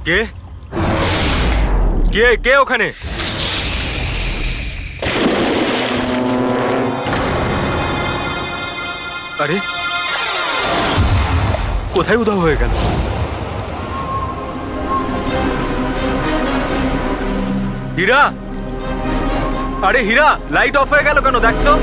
কে কে কে ওখানে? আরে কোথায় উধাও হয়ে গেল? হীরা, আরে হীরা, লাইট অফ হয়ে গেল কেন? দেখ তো।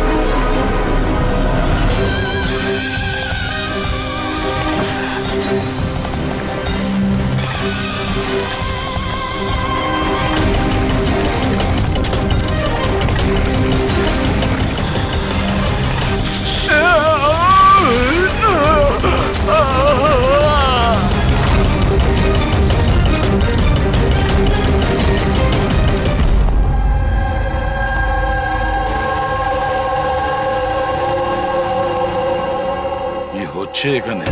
হচ্ছে এখানে?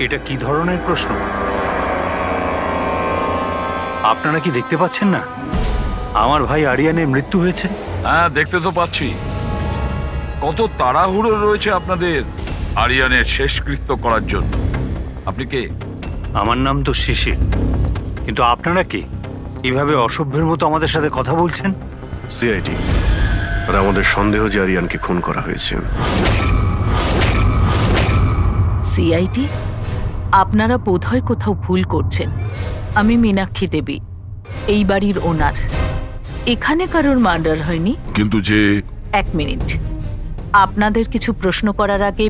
এটা কি ধরনের প্রশ্ন? আপনারা কি দেখতে পাচ্ছেন না আমার ভাই আরিয়ানের মৃত্যু হয়েছে? হ্যাঁ, দেখতে তো পাচ্ছি। কত তাড়াহুড়ো রয়েছে আপনাদের আরিয়ানের শেষকৃত্য করার জন্য। আপনি কে? আমার নাম তো শিশির, কিন্তু আপনারা কে? এভাবে অসভ্যের মতো আমাদের সাথে কথা বলছেন? সিআইডি, আর আমাদের সন্দেহ যে আরিয়ানকে খুন করা হয়েছে। সিআইডি, আপনারা বোধহয় কোথাও ভুল করছেন। আমি মীনাক্ষী দেবী, এই বাড়ির ওনার। এখানে কারোর মার্ডার হয়নি। কিন্তু যে... এক মিনিট, আপনাদের কিছু প্রশ্ন করার আগে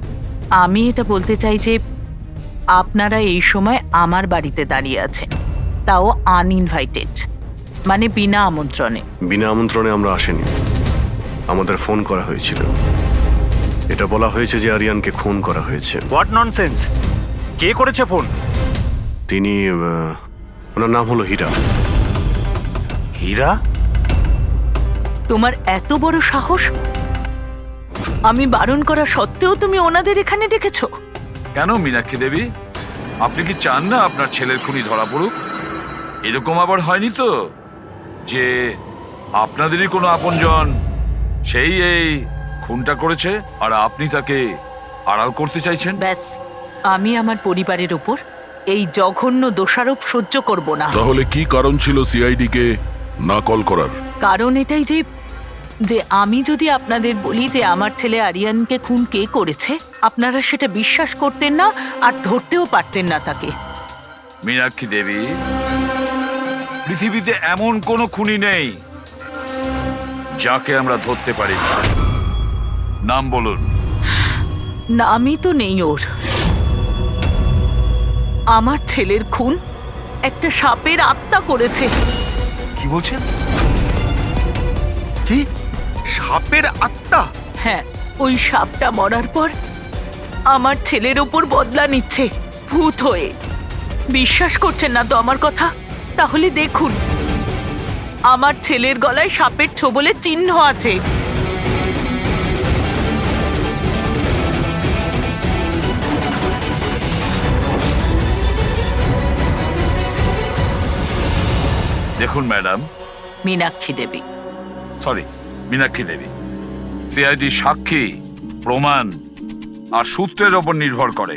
আমি এটা বলতে চাই যে আপনারা এই সময় আমার বাড়িতে দাঁড়িয়ে আছেন, তাও আনইনভাইটেড, মানে বিনা আমন্ত্রণে। বিনা আমন্ত্রণে আমরা আসিনি, আমাদের ফোন করা হয়েছিল। এটা বলা হয়েছে যে আরিয়ানকে খুন করা হয়েছে। What nonsense! কে করেছে ফোন? তিনি ওনার নাম হলো হীরা। হীরা? তোমার এত বড় সাহস! আমি বারণ করা সত্ত্বেও তুমি ওনাদের এখানে ডেকেছো? কেন মীনাক্ষী দেবী, আপনি কি চান না আপনার ছেলের খুনি ধরা পড়ুক? এরকম আবার হয়নি তো যে আপনাদেরই কোনো আপনজন সেই এই খুনটা করেছে আর আপনি তাকে আড়াল করতে চাইছেন? ব্যাস, আমি আমার পরিবারের উপর এই জঘন্য দোষারোপ সহ্য করব না। তাহলে কি কারণ ছিল সিআইডি কে না কল করার? কারণ এটাই যে যে আমি যদি আপনাদের বলি যে আমার ছেলে আরিয়ানকে খুন কে করেছে, আপনারা সেটা বিশ্বাস করতেন না আর ধরতেও পারতেন না তাকে। মীনাক্ষী দেবী, পৃথিবীতে এমন কোনো খুনি নেই যাকে আমরা ধরতে পারি না। নাম বলুন। নামই তো নেই ওর। আমার ছেলের খুন একটা সাপের আত্মা করেছে। কি বলছেন? কি? সাপের আত্মা? হ্যাঁ, ওই সাপটা মরার পর আমার ছেলের ওপর বদলা নিচ্ছে ভূত হয়ে। বিশ্বাস করছেন না তো আমার কথা? তাহলে দেখুন, আমার ছেলের গলায় সাপের ছোবলের চিহ্ন আছে। দেখুন ম্যাডাম, মীনাক্ষী দেবী। সরি, মীনাক্ষী দেবী, সিআইডি সাক্ষী, প্রমাণ আর সূত্রের ওপর নির্ভর করে।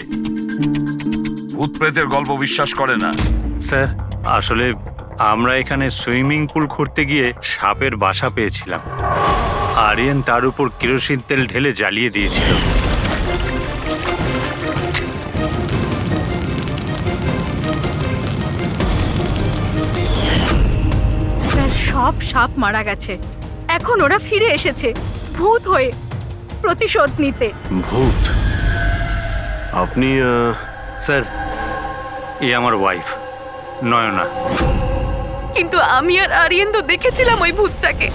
ভূত প্রেতের গল্প বিশ্বাস করে না। স্যার, আসলে আমরা এখানে সুইমিং পুল করতে গিয়ে সাপের বাসা পেয়েছিলাম। আরিয়ান তার উপর কেরোসিন তেল ঢেলে জ্বালিয়ে দিয়েছিল। স্যার, সব সাপ মারা গেছে, এখন ওরা ফিরে এসেছে ভূত হয়ে প্রতিশোধ নিতে। ভূত? আপনি স্যার, এ আমার ওয়াইফ নয়না। কিন্তু আমি আর আরিয়ান তো দেখেছিলাম ওই ভূতটাকে।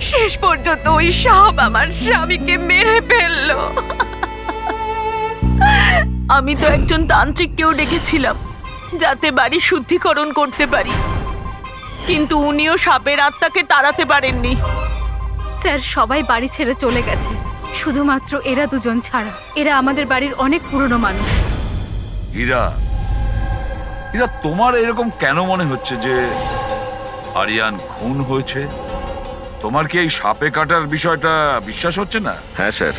শেষ পর্যন্ত ওই সাপ আমার স্বামীকে মেরে ফেললো। আমি তো একজন তান্ত্রিককেও ডেকেছিলাম যাতে বাড়ি শুদ্ধিকরণ করতে পারি, কিন্তু উনিও সাপের আত্মাকে তাড়াতে পারেননি। স্যার, সবাই বাড়ি ছেড়ে চলে গেছে, শুধুমাত্র এরা দুজন ছাড়া। এরা আমাদের বাড়ির অনেক পুরনো মানুষ। হীরা, হীরা, তোমার এরকম কেন মনে হচ্ছে যে আরিয়ান খুন হয়েছে? তোমার কি এই সাপে কাটার বিষয়টা বিশ্বাস হচ্ছে না? হ্যাঁ স্যার,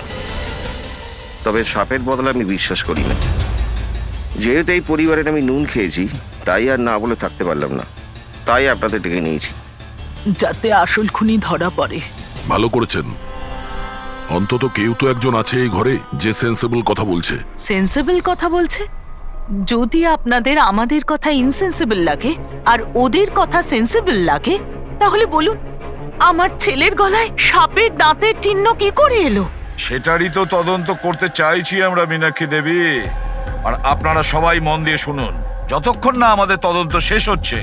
তবে সাপের বদলে আমি বিশ্বাস করি না। যেহেতু এই পরিবারের আমি নুন খেয়েছি, তাই আর না বলে থাকতে পারলাম না, তাই আপনাদের ডেকে নিয়েছি। যাতে আসল খুনি ধরা পড়ে। ভালো করেছেন। অন্তত কেউ তো একজন আছে এই ঘরে যে সেন্সেবল কথা বলছে। সেন্সিবল কথা বলছে? যদি আপনাদের আমাদের কথা ইনসেন্সিবল লাগে আর ওদের কথা সেন্সিবল লাগে, তাহলে বলুন আমার ছেলের গলায় সাপের দাঁতের চিহ্ন কি করে এলো? সেটারই তো তদন্ত করতে চাইছি আমরা, মীনাক্ষী দেবী। আর আপনারা সবাই মন দিয়ে শুনুন, যতক্ষণ না আমাদের তদন্ত শেষ হচ্ছে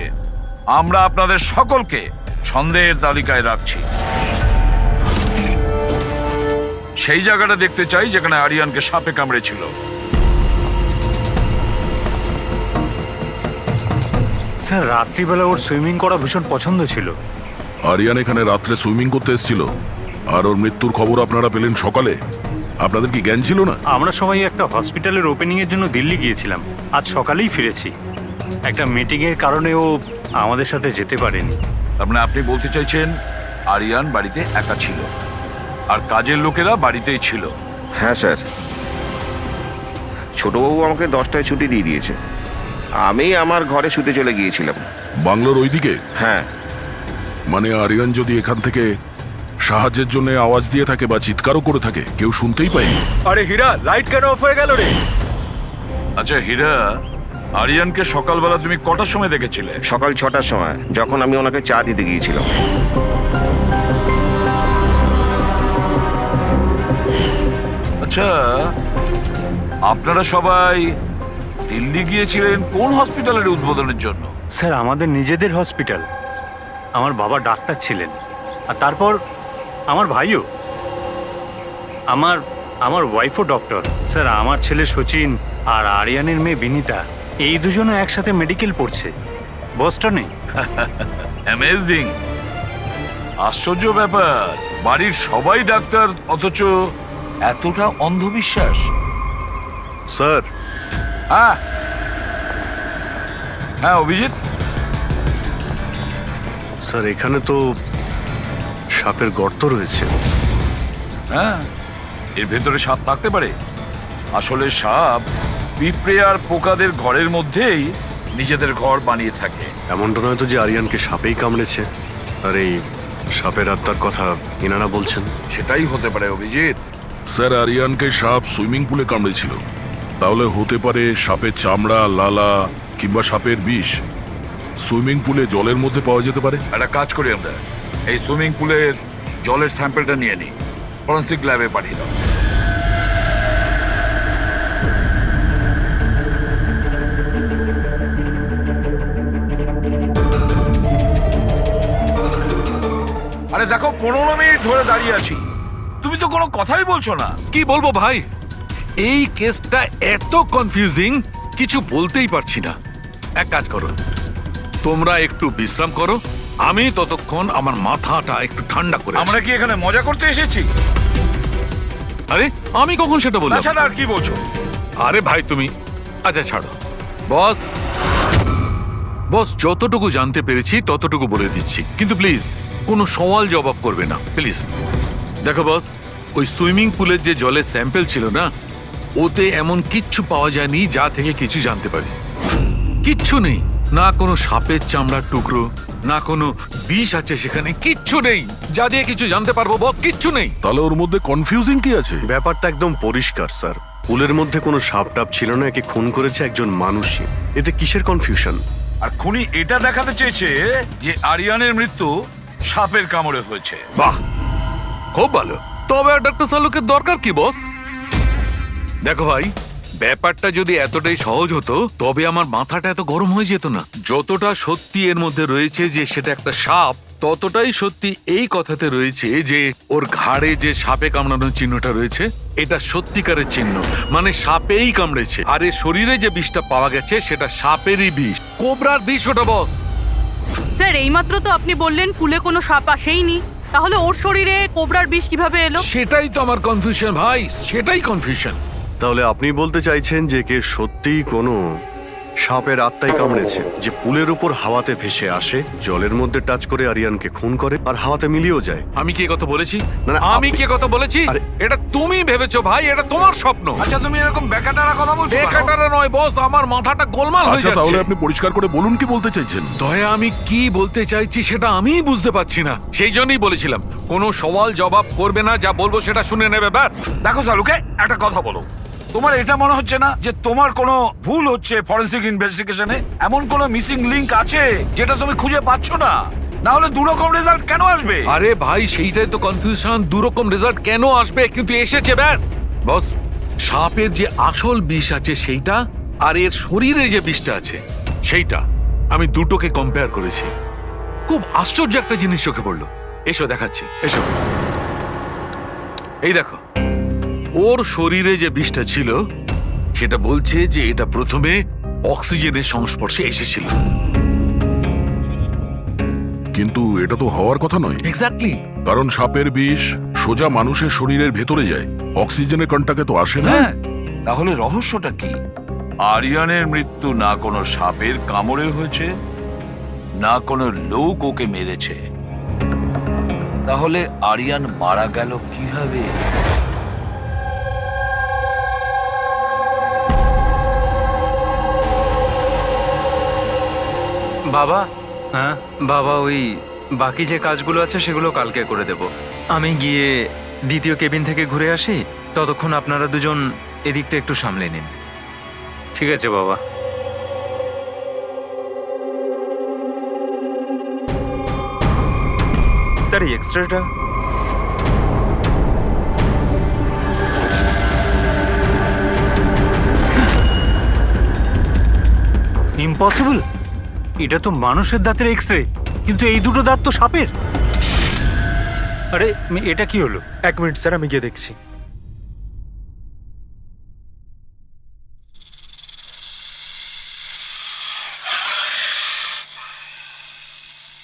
আমরা আপনাদের সকলকে সন্দেহের তালিকায় রাখছি। সেই জায়গাটা দেখতে চাই যেখানে আরিয়ানকে সাপে কামড়েছিল। স্যার রাত্রিবেলা ওর সুইমিং করা ভীষণ পছন্দ ছিল। আরিয়ান এখানে রাত্রে সুইমিং করতে এসেছিল, আর ওর মৃত্যুর খবর আপনারা পেলেন সকালে। আপনাদের কি জ্ঞান ছিল না? আমরা সবাই একটা হসপিটালের ওপেনিং এর জন্য দিল্লি গিয়েছিলাম, আজ সকালেই ফিরেছি। একটা মিটিং এর কারণে ও আমাদের সাথে যেতে পারেনি। তার মানে আপনি বলতে চাইছেন আরিয়ান বাড়িতে একা ছিল আর কাজের লোকেরা বাড়িতেই ছিল? হ্যাঁ স্যার, ছোটবাবু আমাকে 10টায় ছুটি দিয়ে দিয়েছে। আমি আমার ঘরে শুতে চলে গিয়েছিলাম। বাংলোর ওইদিকে? হ্যাঁ। মানে আরিয়ান যদি এখান থেকে সাহায্যের জন্য আওয়াজ দিয়ে থাকে বা চিৎকারও করে থাকে, কেউ শুনতেই পায়নি। আরে হীরা, লাইট কেন অফ হয়ে গেল রে? আচ্ছা হীরা, আরিয়ানকে সকালবেলা তুমি কটার সময় দেখেছিলে? সকাল 6টার সময়, যখন আমি ওনাকে চা দিতে গিয়েছিলাম। আচ্ছা, আপনারা সবাই দিল্লি গিয়েছিলেন কোন হসপিটালের উদ্বোধনের জন্য? স্যার আমাদের নিজেদের হসপিটাল। আমার বাবা ডাক্তার ছিলেন, আর তারপর আমার ভাইও, আমার ওয়াইফও ডক্টর। স্যার আমার ছেলে সচিন আর আরিয়ানের মেয়ে বিনীতা, এই দুজনে একসাথে মেডিকেল পড়ছে বস্টনে। অ্যামেজিং, আশ্চর্য ব্যাপার। বাড়ির সবাই ডাক্তার, অথচ এতটা অন্ধবিশ্বাস। স্যার, হ্যাঁ হ্যাঁ অভিজিৎ। স্যার এখানে তো সাপের গর্ত রয়েছে। হ্যাঁ, এর ভেতরে সাপ থাকতে পারে। আসলে সাপ পিঁপড়ে আর পোকাদের ঘরের মধ্যেই নিজেদের ঘর বানিয়ে থাকে। এমনটা নয় তো যে আরিয়ানকে সাপেই কামড়েছে, আর এই সাপের আত্মার কথা এনারা বলছেন? সেটাই হতে পারে অভিজিৎ। স্যার আরিয়ানকে সাপ সুইমিং পুলে কামড়েছিল, তাহলে হতে পারে সাপের চামড়া, লালা কিংবা সাপের বিষ সুইমিং পুলে জলের মধ্যে পাওয়া যেতে পারে। একটা কাজ করি আমরা, এই সুইমিং পুলের জলের স্যাম্পলটা নিয়ে নিই, ফরেন্সিক ল্যাবে পাঠিয়ে দাও। আরে দেখো, 15 মিনিট ধরে দাঁড়িয়ে আছি, তুমি তো কোনো কথাই বলছো না। কি বলবো ভাই, এই কেসটা এত কনফিউজিং, কিছু বলতেই পারছি না। এক কাজ করো, তোমরা একটু বিশ্রাম করো, আমি ততক্ষণ আমার মাথাটা একটু ঠান্ডা করে আমরা কি এখানে মজা করতে এসেছি? আরে আমি কখন সেটা বললাম? তাছাড়া আর কি বলছো? আরে ভাই তুমি, আচ্ছা ছাড়ো। বস বস যতটুকু জানতে পেরেছি ততটুকু বলে দিচ্ছি, কিন্তু প্লিজ কোনো সওয়াল জবাব করবে না প্লিজ। দেখো বস, ওই সুইমিং পুলের যে জলের স্যাম্পল ছিল না, ওতে এমন কিচ্ছু পাওয়া যায়নি যা থেকে কিছু জানতে পারি। কিচ্ছু নেই, না কোনো সাপের চামড়ার টুকরো, না কোনো বিষ আছে সেখানে, কিচ্ছু নেই যা দিয়ে কিছু জানতে পারবো বস, কিচ্ছু নেই। তাহলে ওর মধ্যে কনফিউজিং কি আছে? ব্যাপারটা একদম পরিষ্কার স্যার। পুলের মধ্যে কোনো সাপ টাপ ছিল না, একে খুন করেছে একজন মানুষই। এতে কিসের কনফিউশন? আর খুনি এটা দেখাতে চেয়েছে যে আরিয়ানের মৃত্যু সাপের কামড়ে হয়েছে। বাহ, খুব ভালো। তবে আর ডক্টর সালুকের দরকার কি বস? দেখো ভাই, ব্যাপারটা যদি এতটাই সহজ হতো তবে আমার মাথাটা এত গরম হয়ে যেত না। যতটা সত্যি এর মধ্যে রয়েছে যে সেটা একটা সাপ, ততটাই সত্যি এই কথাতে রয়েছে যে ওর ঘাড়ে যে সাপে কামড়ানোর চিহ্নটা রয়েছে, এটা সত্যিকারের চিহ্ন, মানে সাপেই কামড়েছে। আর এর শরীরে যে বিষটা পাওয়া গেছে সেটা সাপেরই বিষ, কোবরার বিষ ওটা বস। স্যার এইমাত্র তো আপনি বললেন পুলে কোনো সাপ আসেইনি, তাহলে ওর শরীরে কোবরার বিষ কিভাবে এলো? সেটাই তো আমার কনফিউশন ভাই, সেটাই কনফিউশন। তাহলে আপনি বলতে চাইছেন যে কে সত্যিই কোনো সাপের আত্মাই কামড়েছে, যে পুলের উপর হাওয়াতে ভেসে আসে, জলের মধ্যে টাচ করে আরিয়ানকে খুন করে আর হাওয়াতে মিলিয়েও যায়। আমি কি কথা বলেছি? না, না, আমি আপনি- কি কথা বলেছি? আরে- এটা তুমি ভেবেছো ভাই, এটা তোমার স্বপ্ন। আচ্ছা তুমি এরকম বেকাটারা কথা বলছো কেন? বেকারটা নয় বস, আমার মাথাটা গোলমাল হয়ে আচ্ছা তাহলে যাচ্ছে। আপনি পরিষ্কার করে বলুন কি বলতে চাইছেন। দয়া, আমি কি বলতে চাইছি সেটা আমিই বুঝতে পারছি না। সেই জন্যই বলেছিলাম কোনো সওয়াল জবাব করবে না, যা বলবো সেটা শুনে নেবে ব্যাস। দেখো সালুকে, একটা কথা বলো। তোমার এটা মনে হচ্ছে না যে তোমার কোনো ভুল হচ্ছে ফরেন্সিক ইনভেস্টিগেশনে? এমন কোনো মিসিং লিংক আছে যেটা তুমি খুঁজে পাচ্ছ না? না হলে দুরকম রেজাল্ট কেন আসবে? আরে ভাই, সেইটাই তো কনফিউশন। দুরকম রেজাল্ট কেন আসবে, কিন্তু এসেছে ব্যাস। বস, সাপের যে আসল বিষ আছে সেইটা, আর এর শরীরে যে বিষটা আছে সেইটা, আমি দুটোকে কম্পেয়ার করেছি। খুব আশ্চর্য একটা জিনিস চোখে পড়লো। এসো দেখাচ্ছি, এসো। এই দেখো, ওর শরীরে যে বিষটা ছিল সেটা বলছে যে এটা প্রথমে অক্সিজেনের সংস্পর্শে এসেছিল। কিন্তু এটা তো হওয়ার কথা নয়, এক্স্যাক্টলি। কারণ সাপের বিষ সোজা মানুষের শরীরের ভেতরে যায়, অক্সিজেনের কন্টাক্টে তো আসে না। হ্যাঁ, তাহলে রহস্যটা কি? আরিয়ানের মৃত্যু না কোনো সাপের কামড়ে হয়েছে, না কোনো লোক ওকে মেরেছে। তাহলে আরিয়ান মারা গেল কিভাবে? বাবা, হ্যাঁ, বাবা, ওই বাকি যে কাজগুলো আছে সেগুলো কালকে করে দেব। আমি গিয়ে দ্বিতীয় কেবিন থেকে ঘুরে আসি, ততক্ষণ আপনারা দুজন এদিকটা একটু সামলে নিন। ঠিক আছে বাবা। স্যার, এই এক্সট্রাটা ইম্পসিবল, এটা তো মানুষের দাঁতের এক্স রে, কিন্তু এই দুটো দাঁত তো সাপের। আরে এটা কি হলো? 1 মিনিট স্যার, আমি গিয়ে দেখছি।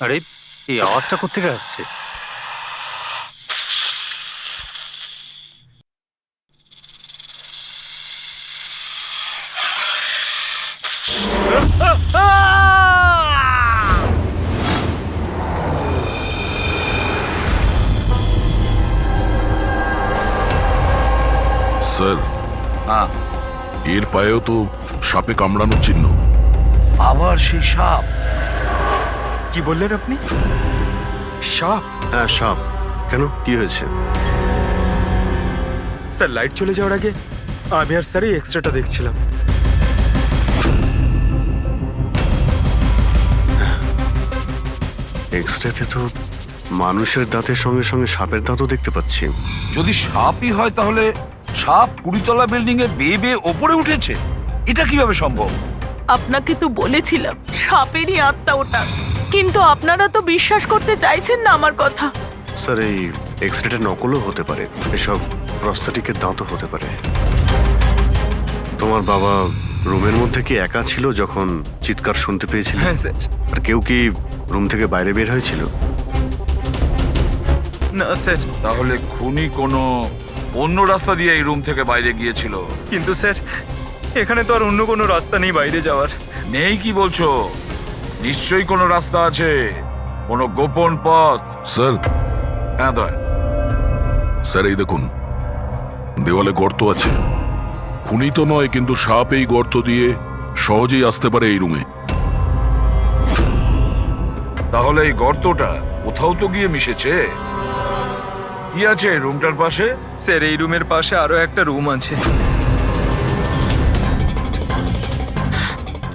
আরে এই আওয়াজটা কোত্থেকে আসছে? স্যার, হ্যাঁ, এর পায়েও তো সাপে কামড়ানোর চিহ্ন। আবার সেই সাপ? কি বললেন আপনি? সাপ? হ্যাঁ সাপ। কেন, কি হয়েছে? স্যার, লাইট চলে যাওয়ার আগে আমি আর স্যার এই এক্সট্রাটা দেখছিলাম। এক্সরেতে তো মানুষের দাঁতের সঙ্গে সঙ্গে সাপের দাঁতও দেখতে পাচ্ছি। যদি সাপই হয় তাহলে সাপ 20তলা বিল্ডিং এ বেয়ে বেয়ে ওপরে উঠেছে, এটা কিভাবে সম্ভব? আপনাকে তো বলেছিলাম সাপেরই আত্মা ওটা, কিন্তু আপনারা তো বিশ্বাস করতে চাইছেন না আমার কথা। স্যার, এই এক্সরেটা নকলও হতে পারে, এসব প্রস্থেটিকের দাঁতও হতে পারে। তোমার বাবা রুমের মধ্যে কি একা ছিল যখন চিৎকার শুনতে পেয়েছিল? হ্যাঁ স্যার। আর কেউ কি রুম থেকে বাইরে বের হয়েছিল? না স্যার, তাহলে খুনি কোনো অন্য রাস্তা দিয়ে এই রুম থেকে বাইরে গিয়েছিল। কিন্তু স্যার এখানে তো আর অন্য কোনো রাস্তা নেই বাইরে যাওয়ার। নেই কি বলছো? নিশ্চয়ই কোনো রাস্তা আছে, কোনো গোপন পথ। স্যার, হ্যাঁ দয়, স্যার এই দেখুন, দেওয়ালে গর্ত আছে। খুনি তো নয়, কিন্তু সাপ এই গর্ত দিয়ে সহজেই আসতে পারে এই রুমে। তাহলে এই গর্তটা কোথাও তো গিয়ে মিশেছে। কি আছে এই রুমটার পাশে? স্যার, এই রুমের পাশে আরো একটা রুম আছে।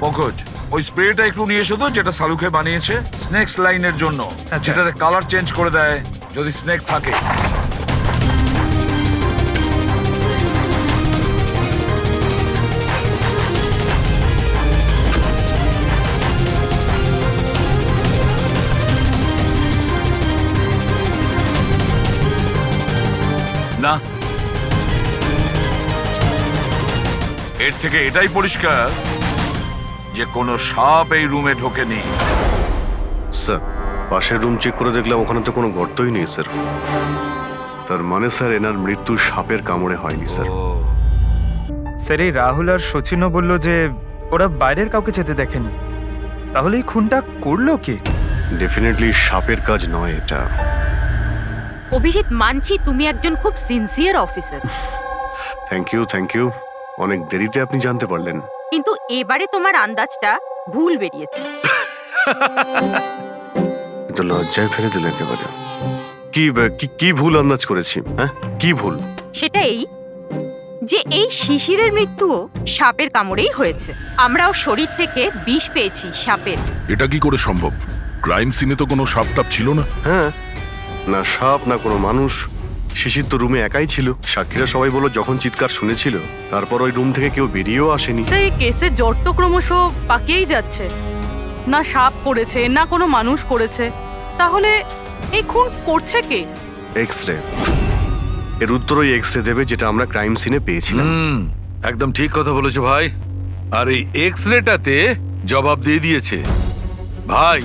পঙ্কজ, ওই স্প্রেটা একটু নিয়ে এসো তো, যেটা সালুকে বানিয়েছে স্নেক লাইনের জন্য, হ্যাঁ, স্যার। যেটাতে কালার চেঞ্জ করে দেয় যদি স্নেক থাকে। না, এর থেকে এটাই পরিষ্কার যে কোনো সাপ এই রুমে ঢোকেনি। স্যার, পাশের রুম চেক করে দেখলাম ওখানে তো কোনো গর্তই নেই স্যার। তার মানে স্যার এনার মৃত্যু সাপের কামড়ে হয়নি স্যার। স্যার, এই রাহুল আর সচিনও বলল যে ওরা বাইরের কাউকে যেতে দেখেনি, তাহলে এই খুনটা করলো কে? ডেফিনেটলি সাপের কাজ নয় এটা। অভিজিৎ, মানছি তুমি একজন খুব সিনসিয়ার অফিসার, থ্যাংক ইউ। অনেক দেরিতে আপনি জানতে পারলেন। কিন্তু এবারে তোমার আন্দাজটা ভুল বেরিয়েছে। কিন্তু লজ্জায় ফেলে দিল একেবারে। কি ভুল আন্দাজ করেছি? হ্যাঁ, কি ভুল? সেটা এই যে এই শিশিরের মৃত্যুও সাপের কামড়েই হয়েছে। আমরাও শরীর থেকে বিষ পেয়েছি সাপের। এটা কি করে সম্ভব? ক্রাইম সিনে তো কোনো সাপ টাপ ছিল না। হ্যাঁ, না সাপ না কোনো মানুষ। শিশির তো রুমে একাই ছিল। সাক্ষীরা সবাই বলল যখন চিৎকার শুনেছিল তারপর ওই রুম থেকে কেউ বেরিয়েও আসেনি। সেই কেসের জট তো ক্রমশ পাকিয়েই যাচ্ছে। না সাপ করেছে না কোনো মানুষ করেছে, তাহলে এই খুন করছে কে? এক্স-রে, এর উত্তর ওই এক্স-রে দেবে যেটা আমরা ক্রাইম সিনে পেয়েছিলাম। একদম ঠিক কথা বলেছো ভাই। আর এই এক্সরেটাতে জবাব দিয়ে দিয়েছে ভাই।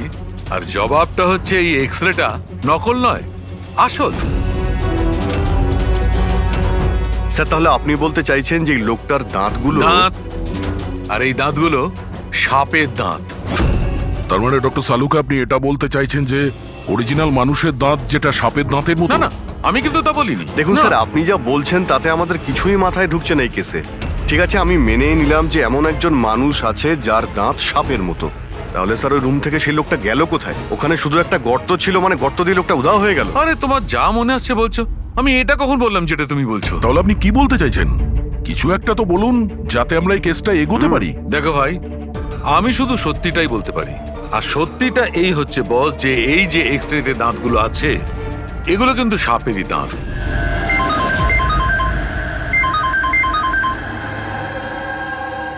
আর জবাবটা হচ্ছে এই এক্সরেটা নকল নয়, আসল। স্যার, তাহলে আপনি বলতে চাইছেন যে এই লোকটার দাঁতগুলো? দাঁত, আর এই দাঁতগুলো সাপের দাঁত। তার মানে ডক্টর সালুকে আপনি এটা বলতে চাইছেন যে অরিজিনাল মানুষের দাঁত যেটা সাপের দাঁতের মতো? না না, আমি কিন্তু তা বলিনি। দেখুন না। স্যার, আপনি যা বলছেন তাতে আমাদের কিছুই মাথায় ঢুকছে না এই কেসে। ঠিক আছে, আমি মেনে নিলাম যে এমন একজন মানুষ আছে যার দাঁত সাপের মতো। তাহলে স্যার ওই রুম থেকে সেই লোকটা গেল কোথায়? ওখানে শুধু একটা গর্ত ছিল, মানে গর্ত দিয়ে লোকটা উধাও হয়ে গেল। আরে তোমার যা মনে আসছে বলছো, আমি এটা কখন বললাম যেটা তুমি বলছো? তাহলে আপনি কি বলতে চাইছেন? কিছু একটা তো বলুন যাতে আমরা এই কেসটা এগোতে পারি। দেখো ভাই, আমি শুধু সত্যিটাই বলতে পারি। আর সত্যিটা এই হচ্ছে বস, যে এই যে এক্সরেতে দাঁতগুলো আছে এগুলো কিন্তু সাপেরই দাঁত।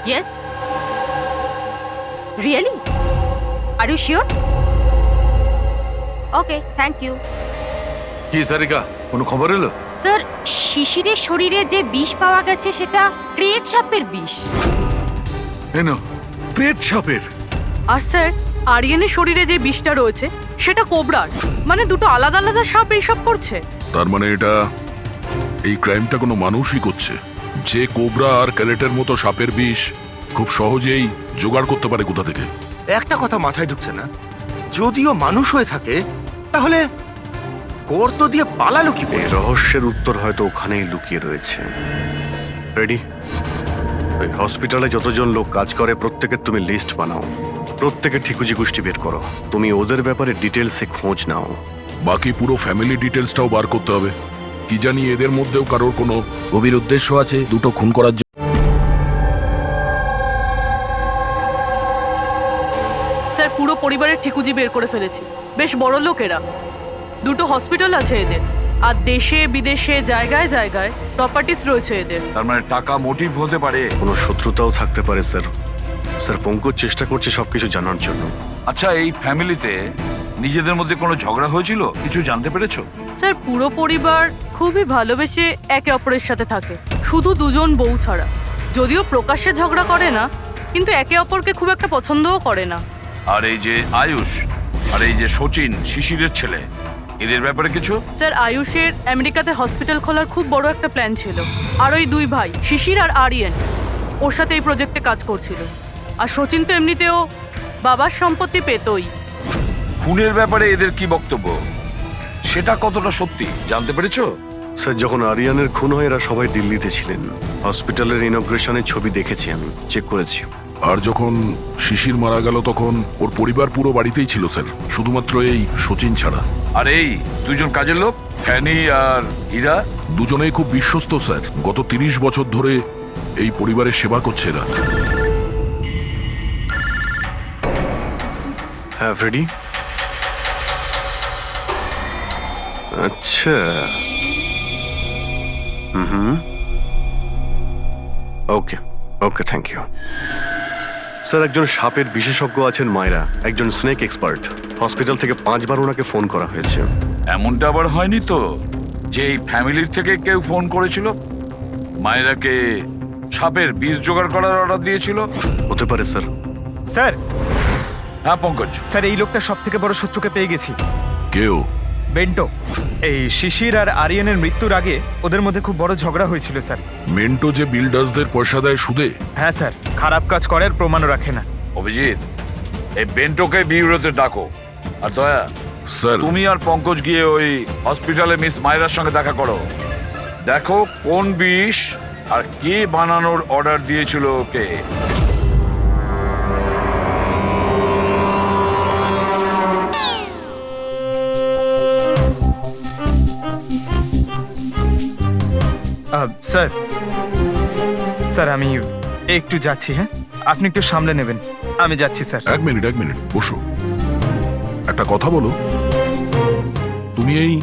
Yes, really? Are you sure? Okay, thank you. কি সারিকা, কোনো খবর এলো? স্যার, শিশিরের শরীরে যে বিষ পাওয়া গেছে সেটা ক্রেট সাপের বিষ। এনো, পেট সাপের। আর স্যার, আরিয়ানের শরীরে যে বিষটা রয়েছে সেটা কোবরার। মানে দুটো আলাদা আলাদা সাপ এইসব করছে। তার মানে এটা, এই ক্রাইমটা কোনো মানুষই করছে, যে কোবরা আর ক্যারেটের মতো সাপের বিষ খুব সহজেই জোগাড় করতে পারে কোথা থেকে। একটা কথা মাথায় ঢুকছে না, যদিও মানুষ হয়ে থাকে তাহলে গর্ত দিয়ে পালালো কি এই রহস্যের উত্তর হয়তো ওখানেই লুকিয়ে রয়েছে। রেডি? ওই হসপিটালে যতজন লোক কাজ করে প্রত্যেকের তুমি লিস্ট বানাও, প্রত্যেকের ঠিকুজি গোষ্ঠী বের করো। তুমি ওদের ব্যাপারে ডিটেলসে খোঁজ নাও। বাকি পুরো ফ্যামিলি ডিটেলসটাও বার করতে হবে। কি জানি এদের মধ্যেও কারোর কোনো গভীর উদ্দেশ্য আছে দুটো খুন করার জন্য। স্যার, পুরো পরিবারের ঠিকুজি বের করে ফেলেছি। বেশ বড় লোকেরা, দুটো হসপিটাল আছে এদের, আর দেশে বিদেশে জায়গায় জায়গায় প্রপার্টিস রয়েছে এদের। তার মানে টাকা মোটিভ হতে পারে। কোনো শত্রুতাও থাকতে পারে স্যার। স্যার, পঙ্কজ চেষ্টা করছে সবকিছু জানার জন্য। আচ্ছা, এই ফ্যামিলিতে নিজেদের মধ্যে কোনো ঝগড়া হয়েছিল? কিছু জানতে পেরেছো? স্যার, পুরো পরিবার খুবই ভালোবেসে একে অপরের সাথে থাকে, শুধু দুজন বউ ছাড়া। যদিও প্রকাশ্যে ঝগড়া করে না, কিন্তু একে অপরকে খুব একটা পছন্দও করে না। আর এই যে আয়ুষ আর এই যে সচিন, শিশিরের ছেলে, এদের ব্যাপারে কিছু? স্যার, আয়ুষের আমেরিকাতে হসপিটাল খোলার খুব বড় একটা প্ল্যান ছিল, আর ওই দুই ভাই শিশির আর আরিয়ান ওর সাথে এই প্রজেক্টে কাজ করছিল। আর সচিন তো এমনিতেও বাবার সম্পত্তি পেতই। খুনের ব্যাপারে এদের কি বক্তব্য, সেটা কতটা সত্যি জানতে পেরেছো? স্যার, যখন আরিয়ানের খুন হয় এরা সবাই দিল্লিতে ছিলেন। হসপিটালের ইনগ্রেশনের ছবি দেখেছি, আমি চেক করেছি। আর যখন শিশির মারা গেল তখন ওর পরিবার পুরো বাড়িতেই ছিল স্যার, শুধুমাত্র এই সচিন ছাড়া। আর এই দুজন কাজের লোক, ফ্যানি আর হীরা, দুজনেই খুব বিশ্বস্ত স্যার। গত 30 বছর ধরে এই পরিবারের সেবা করছে এরা। হ্যাঁ, রেডি? আচ্ছা, ওকে ওকে, থ্যাংক ইউ স্যার। একজন সাপের বিশেষজ্ঞ আছেন মায়রা, একজন স্নেক এক্সপার্ট। হসপিটাল থেকে 5 বার ওনাকে ফোন করা হয়েছে। এমনটা আবার হয়নি তো যে এই ফ্যামিলির থেকে কেউ ফোন করেছিল মায়েরাকে সাপের বীজ জোগাড় করার অর্ডার দিয়েছিল? হতে পারে স্যার। স্যার, হ্যাঁ পঙ্কজ। স্যার, এই লোকটা সব থেকে বড় শত্রুকে পেয়ে গেছি। কেউ? বেন্টো, এই শিশির আর আরিয়ানের মৃত্যুর আগে ওদের মধ্যে খুব বড় ঝগড়া হয়েছিল স্যার। মেন্টো যে বিল্ডার্সদের পয়সা দেয় সুদে? হ্যাঁ স্যার, খারাপ কাজ করার প্রমাণও রাখে না। অভিজিৎ, এই বেন্টোকে বিউরোতে ডাকো। আর দয়া, স্যার তুমি আর পঙ্কজ গিয়ে ওই হসপিটালে মিস মায়রার সঙ্গে দেখা করো। দেখো কোন বিষ আর কে বানানোর অর্ডার দিয়েছিল ওকে। স্যার স্যার আমি একটু যাচ্ছি, হ্যাঁ আপনি একটু সামলে নেবেন, আমি যাচ্ছি স্যার। এক মিনিট বসো। একটা কথা বলো, তুমি এই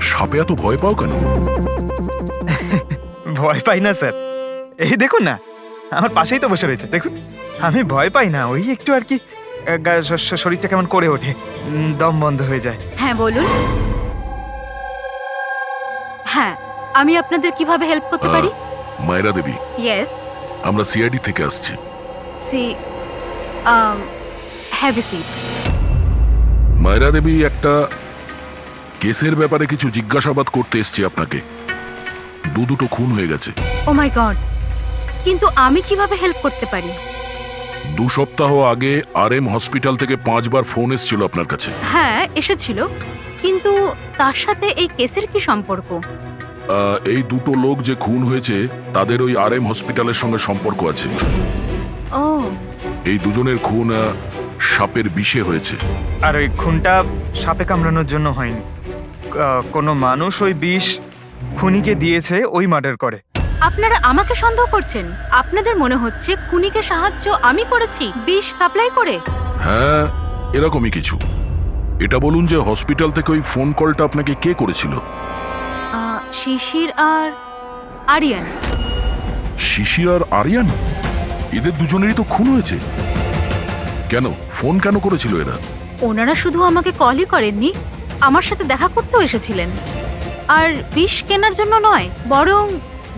সাপে এত ভয় পাও কেন? ভয় পাই না স্যার, এই দেখুন না, আমার পাশেই তো বসে রয়েছে, দেখুন। আমি ভয় পাই না, ওই একটু আর কি শরীরটা কেমন করে ওঠে, দম বন্ধ হয়ে যায়। হ্যাঁ বলুন। হ্যাঁ, আমি আপনাদের কিভাবে হেল্প করতে পারি? মায়রা দেবী, ইয়েস। আমরা সিআইডি থেকে আসছি। সি have a seat. Mayra Devi, একটা কেসের ব্যাপারে কিছু জিজ্ঞাসাবাদ করতে এসেছি আপনাকে। দুটো খুন হয়ে গেছে। ও মাই গড, কিন্তু আমি কিভাবে হেল্প করতে পারি? 2 সপ্তাহ আগে RM হসপিটাল থেকে 5 বার ফোন এসেছিল আপনার কাছে। হ্যাঁ এসেছিল, কিন্তু তার সাথে এই কেসের কি সম্পর্ক? এই 2 লোক যে খুন হয়েছে তাদের ওই RM হসপিটালের সঙ্গে সম্পর্ক আছে। ও, এই দুজনের খুন সাপের বিষে হয়েছে। আর ওই খুনটা সাপে কামড়ানোর জন্য হয়নি, কোনো মানুষ ওই বিষ খুনিকে দিয়েছে, ওই মার্ডার করে। আপনারা আমাকে সন্দেহ করছেন? আপনাদের মনে হচ্ছে খুনিকে সাহায্য আমি করেছি বিষ সাপ্লাই করে? হ্যাঁ, এরকমই কিছু। এটা বলুন যে হসপিটাল থেকে ওই ফোন কলটা আপনাকে কে করেছিল? শিশির আর আরিয়ান। শিশির আর আরিয়ান? এদের দুজনেরই তো খুন হয়েছে। কেন ফোন কেন করেছিল এরা? ওনারা শুধু আমাকে কলই করেননি, আমার সাথে দেখা করতেও এসেছিলেন। আর বিষ কেনার জন্য নয়, বরং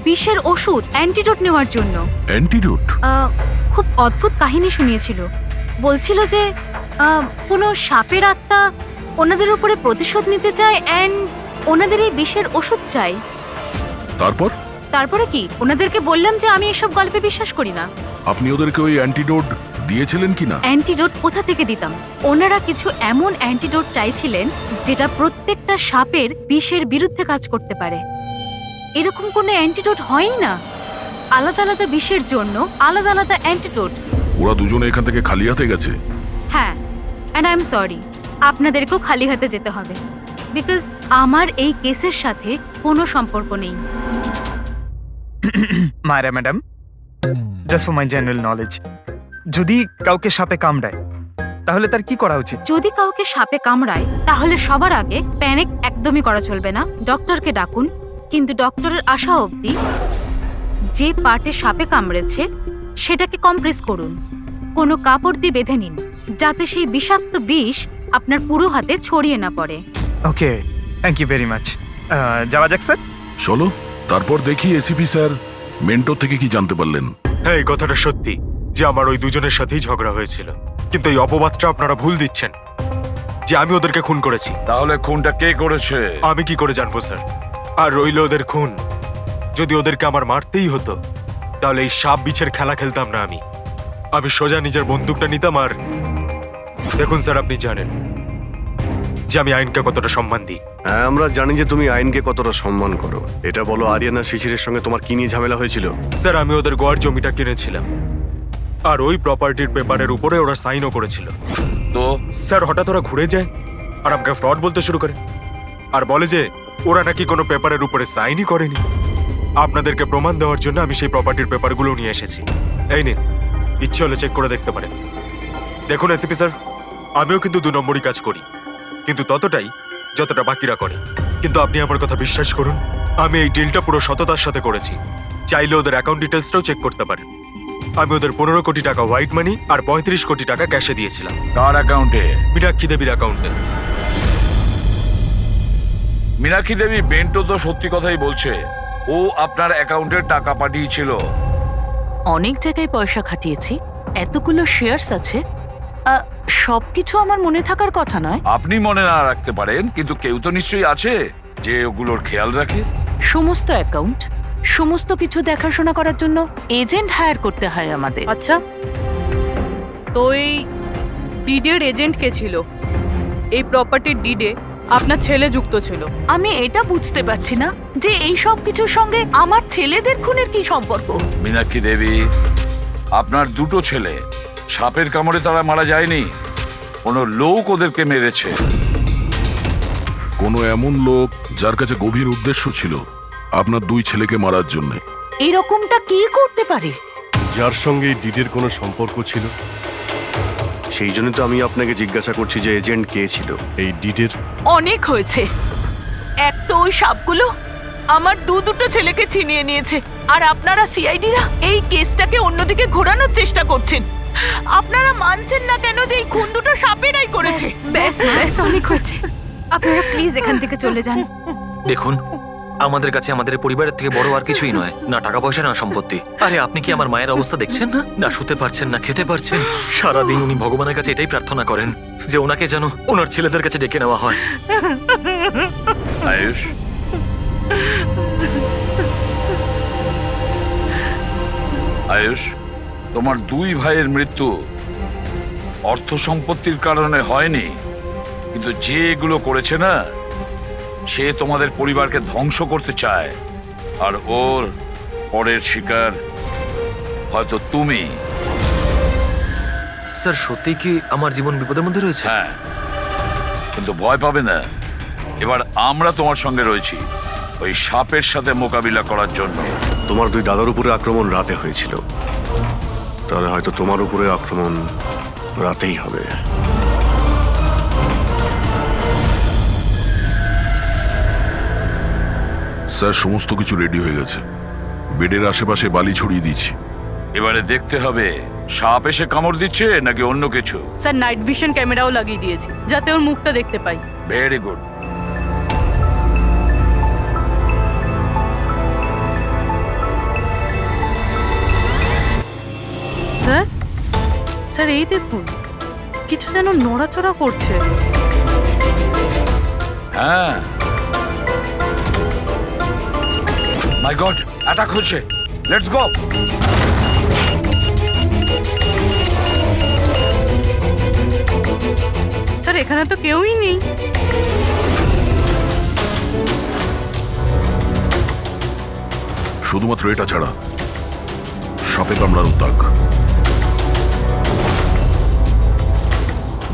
বিষের ওষুধ অ্যান্টিডোট নেওয়ার জন্য। অ্যান্টিডোট? খুব অদ্ভুত কাহিনী শুনিয়েছিল। বলছিল যে কোনো সাপের আত্মা ওনাদের উপরে প্রতিশোধ নিতে চায় অ্যান্ড ওনাদের এই বিষের ওষুধ চাই। তারপরে কি? ওনাদেরকে বললাম যে আমি এসব গল্পে বিশ্বাস করি না। আপনি ওদেরকে ওই অ্যান্টিডোট দিয়েছিলেন কি না? অ্যান্টিডোট কোথা থেকে দিতাম? ওনারা কিছু এমন অ্যান্টিডোট চাইছিলেন যেটা প্রত্যেকটা সাপের বিষের বিরুদ্ধে কাজ করতে পারে। এরকম কোনো অ্যান্টিডোট হয়ই না। আলাদা আলাদা বিষের জন্য আলাদা আলাদা অ্যান্টিডোট। ওরা দুজনে এখান থেকে খালি হাতে গেছে? হ্যাঁ, অ্যান্ড আই এম সরি, আপনাদেরকেও খালি হাতে যেতে হবে, বিকজ আমার এই কেসের সাথে কোনো সম্পর্ক নেই। Mayra madam, just for my general knowledge, যদি কাউকে সাপে কামড়ায় তাহলে তার কি করা উচিত? যদি কাউকে সাপে কামড়ায় তাহলে সবার আগে প্যানিক একদমই করা চলবে না। ডক্টরকে ডাকুন, কিন্তু ডক্টরের আসা অবধি যে পার্টে সাপে কামড়েছে সেটাকে কম্প্রেস করুন, কোনো কাপড় দিয়ে বেঁধে নিন, যাতে সেই বিষাক্ত বিষ আপনার পুরো হাতে ছড়িয়ে না পড়ে। ওকে, থ্যাংক ইউ ভেরি মাচ। যাওয়া যাক স্যার। চলো, তারপর দেখি এসিপি স্যার মেন্টো থেকে কি জানতে পারলেন। হ্যাঁ, এই কথাটা সত্যি যে আমার ওই দুজনের সাথেই ঝগড়া হয়েছিল, কিন্তু এই অপবাদটা আপনারা ভুল দিচ্ছেন যে আমি ওদেরকে খুন করেছি। তাহলে খুনটা কে করেছে? আমি কি করে জানবো স্যার? আর রইল ওদের খুন, যদি ওদেরকে আমার মারতেই হতো তাহলে এই সাপ বিছের খেলা খেলতাম না। আমি সোজা নিজের বন্দুকটা নিতাম। আর দেখুন স্যার, আপনি জানেন যে আমি আইনকে কতটা সম্মান দিই। হ্যাঁ, আমরা জানি যে তুমি আইনকে কতটা সম্মান করো। এটা বলো, আরিয়ানা শিশিরের সঙ্গে তোমার কি নিয়ে ঝামেলা হয়েছিল? স্যার, আমি ওদের গোয়ার জমিটা কিনেছিলাম, আর ওই প্রপার্টির পেপারের উপরে ওরা সাইনও করেছিল। তো স্যার, হঠাৎ ওরা ঘুরে যায় আর আমাকে ফ্রড বলতে শুরু করে, আর বলে যে ওরা নাকি কোনো পেপারের উপরে সাইনই করেনি। আপনাদেরকে প্রমাণ দেওয়ার জন্য আমি সেই প্রপার্টির পেপারগুলো নিয়ে এসেছি। এই নিন, ইচ্ছে হলে চেক করে দেখতে পারেন। দেখুন এসিপি স্যার, আমিও কিন্তু 2 নম্বরই কাজ করি, কিন্তু ততটাই যতটা বাকিরা করে। কিন্তু আপনি আমার কথা বিশ্বাস করুন, আমি এই ডিলটা পুরো সততার সাথে করেছি। চাইলে ওদের অ্যাকাউন্ট ডিটেলসটাও চেক করতে পারেন। আমি ওদের 15 কোটি টাকা হোয়াইট মানি আর 35 কোটি টাকা ক্যাশে দিয়েছিলাম। কার অ্যাকাউন্টে? মীনাক্ষী দেবীর অ্যাকাউন্টে। মীনাক্ষী দেবী, বেন্টো তো সত্যি কথাই বলছে। ও আপনার অ্যাকাউন্টে টাকা পাঠিয়েছিল। অনেক জায়গায় পয়সা খাটিয়েছি, এতগুলো শেয়ারস আছে, সবকিছু আমার মনে থাকার কথা নয়। আপনি মনে না রাখতে পারেন, কিন্তু কেউ তো নিশ্চয়ই আছে যে ওগুলোর খেয়াল রাখে। সমস্ত অ্যাকাউন্ট, সমস্ত কিছু দেখাশোনা করার জন্য এজেন্ট হায়ার করতে হয় আমাদের। আচ্ছা, তো এই ডিডের এজেন্ট কে ছিল? এই প্রপার্টির ডিডে আপনার ছেলে যুক্ত ছিল। আমি এটা বুঝতে পারছি না যে এই সব কিছুর সঙ্গে আমার ছেলেদের খুনের কি সম্পর্ক। মীনাক্ষী দেবী, আপনার দুটো ছেলে সাপের কামড়ে তারা মারা যায়নি, কোনো লোক ওদেরকে মেরেছে। কোনো এমন লোক যার কাছে গভীর উদ্দেশ্য ছিল আপনার দুই ছেলেকে মারার জন্য। এরকমটা কি করতে পারে? যার সঙ্গে এই ডিডের কোনো সম্পর্ক ছিল, সেই জন্য তো আমি আপনাকে জিজ্ঞাসা করছি যে এজেন্ট কে ছিল এই ডিডের। অনেক হয়েছে। এক তো ওই সাপগুলো আমার দুটো ছেলেকে ছিনিয়ে নিয়েছে, আর আপনারা সিআইডিরা এই কেসটাকে অন্যদিকে ঘোরানোর চেষ্টা করছেন। আপনারা মানছেন না কেন যে এই খুন দুটো সাপেরাই করেছে? ব্যাস ব্যাস, অনেক হয়েছে। আপনারা প্লিজ এখান থেকে চলে যান। দেখুন, আমাদের কাছে আমাদের পরিবারের থেকে বড় আর কিছুই নয়, না টাকা পয়সা না সম্পত্তি। আরে আপনি কি আমার মায়ের অবস্থা দেখছেন না? না শুতে পারছেন না খেতে পারছেন। সারাদিন উনি ভগবানের কাছে এটাই প্রার্থনা করেন যে ওনাকে যেন ওনার ছেলেদের কাছে ডেকে নেওয়া হয়। আয়ুষ, আয়ুষ, তোমার দুই ভাইয়ের মৃত্যু অর্থ সম্পত্তির কারণে হয়নি, কিন্তু যে এগুলো করেছে না, সে তোমাদের পরিবারকে ধ্বংস করতে চায়, আর ওর পরের শিকার হয়তো তুমি। স্যার, সত্যি কি আমার জীবন বিপদের মধ্যে রয়েছে? হ্যাঁ, কিন্তু ভয় পাবে না। এবার আমরা তোমার সঙ্গে রয়েছি ওই সাপের সাথে মোকাবিলা করার জন্য। তোমার দুই দাদার উপরে আক্রমণ রাতে হয়েছিল, তাহলে হয়তো তোমার উপরে আক্রমণ রাতেই হবে। স্যার, সমস্ত কিছু রেডি হয়ে গেছে। বেডের আশেপাশে বালি ছড়িয়ে দিয়েছি। এবারে দেখতে হবে সাপ এসে কামড় দিচ্ছে নাকি অন্য কিছু। স্যার, নাইট ভিশন ক্যামেরাও লাগিয়ে দিয়েছি যাতে ওর মুখটা দেখতে পাই। Very good. স্যার, স্যার এই দেখুন, কিছু যেন নড়াচড়া করছে। হ্যাঁ, মাই গড, অ্যাটাক হচ্ছে। Let's go. স্যার, এখানে তো কেউই নেই। শুধুমাত্র এটা ছাড়া সাপে কামড়ার উদ্যোগ।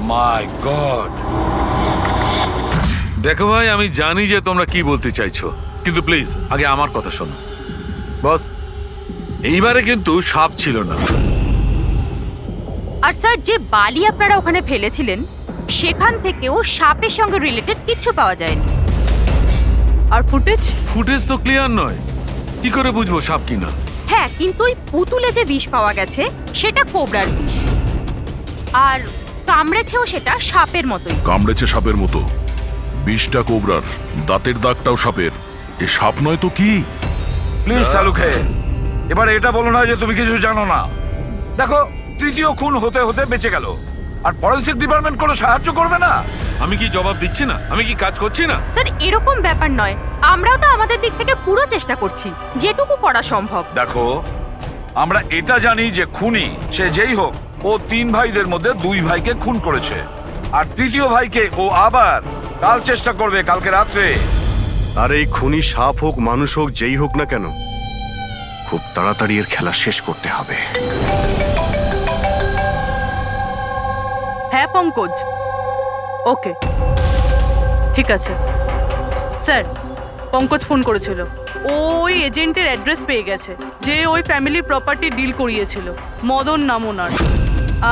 মাই গড। দেখো ভাই, আমি জানি যে তোমরা কি বলতে চাইছো, কিন্তু প্লিজ আগে আমার কথা শোনো। বস, এইবারে কিন্তু সাপ ছিল না। আর স্যার, যে বালি আপনারা ওখানে ফেলেছিলেন সেখান থেকেও সাপের সঙ্গে রিলেটেড কিছু পাওয়া যায়নি। আর ফুটেজ তো ক্লিয়ার নয়, কি করে বুঝবো সাপ কিনা? হ্যাঁ, কিন্তু ওই পুতুলে যে বিষ পাওয়া গেছে সেটা কোবরার বিষ, আর কামড়েছেও সেটা সাপের মতোই। কামড়েছে সাপের মতো, বিষটা কোবরার, দাঁতের দাগটাও সাপের। এ সাপ নয় তো কি? প্লিজ শালুকে, এবার এটা বলো না যে তুমি কিছু জানো না। দেখো, তৃতীয় খুন হতে হতে বেঁচে গেল, আর ফরেনসিক ডিপার্টমেন্ট কোনো সাহায্য করবে না। আমি কি জবাব দিচ্ছি না? আমি কি কাজ করছি না? স্যার, এরকম ব্যাপার নয়, আমরাও তো আমাদের দিক থেকে পুরো চেষ্টা করছি যেটুকু করা সম্ভব। দেখো, আমরা এটা জানি যে খুনি সে যেই হোক, ও তিন ভাইদের মধ্যে দুই ভাইকে খুন করেছে, আর তৃতীয় ভাইকে ও আবার কাল চেষ্টা করবে, কালকে রাত্রে। আর এই খুনি সাপ হোক মানুষ হোক যেই হোক না কেন, খুব তাড়াতাড়ি এর খেলা শেষ করতে হবে। হ্যাঁ পঙ্কজ, ওকে, ঠিক আছে। স্যার, পঙ্কজ ফোন করেছিল, ওই এজেন্টের অ্যাড্রেস পেয়ে গেছে যে ওই ফ্যামিলির প্রপার্টি ডিল করিয়েছিল। মদন নাম ওনার,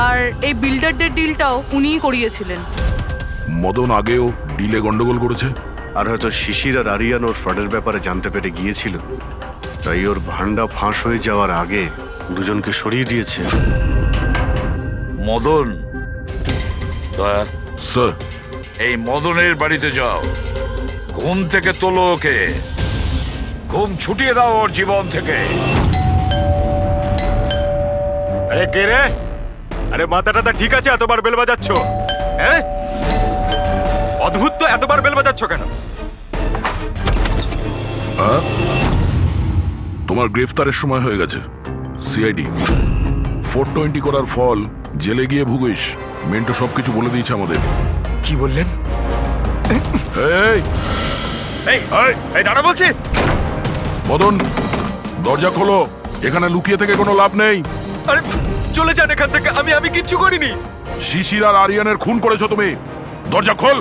আর এই বিল্ডারদের ডিলটাও উনিই করিয়েছিলেন। মদন আগেও ডিলে গন্ডগোল করেছে, আর হয়তো শিশির আর আরিয়ান ওর ফ্রডের ব্যাপারে জানতে পেরে গিয়েছিল, তাই ওর ভান্ডা ফাঁস হয়ে যাওয়ার আগে দুজনকে সরিয়ে দিয়েছে। মদন, দয়া, স্যার। এই মদনের বাড়িতে যাও, ঘুম থেকে তোলো ওকে, ঘুম ছুটিয়ে দাও ওর জীবন থেকে। আরে কে রে? আরে মাথাটা ঠিক আছে, এতবার বেল বাজাচ্ছ? হ্যাঁ, অদ্ভুত তো, এতবার বেল বাজাচ্ছ কেন? তোমার গ্রেফতারের সময় হয়ে গেছে। সিআইডি 420 করার ফল জেলে গিয়ে ভুগিস। মেন্টো সবকিছু বলে দিয়েছে আমাদের। কি বললেন? এই এই এই দাঁড়া বলছি। মদন, দরজা খোলো। এখানে লুকিয়ে থেকে কোনো লাভ নেই। আরে চলে যান এখান থেকে, আমি কিচ্ছু করিনি। শিশির আর আরিয়ানের খুন করেছো তুমি। দরজা খোল।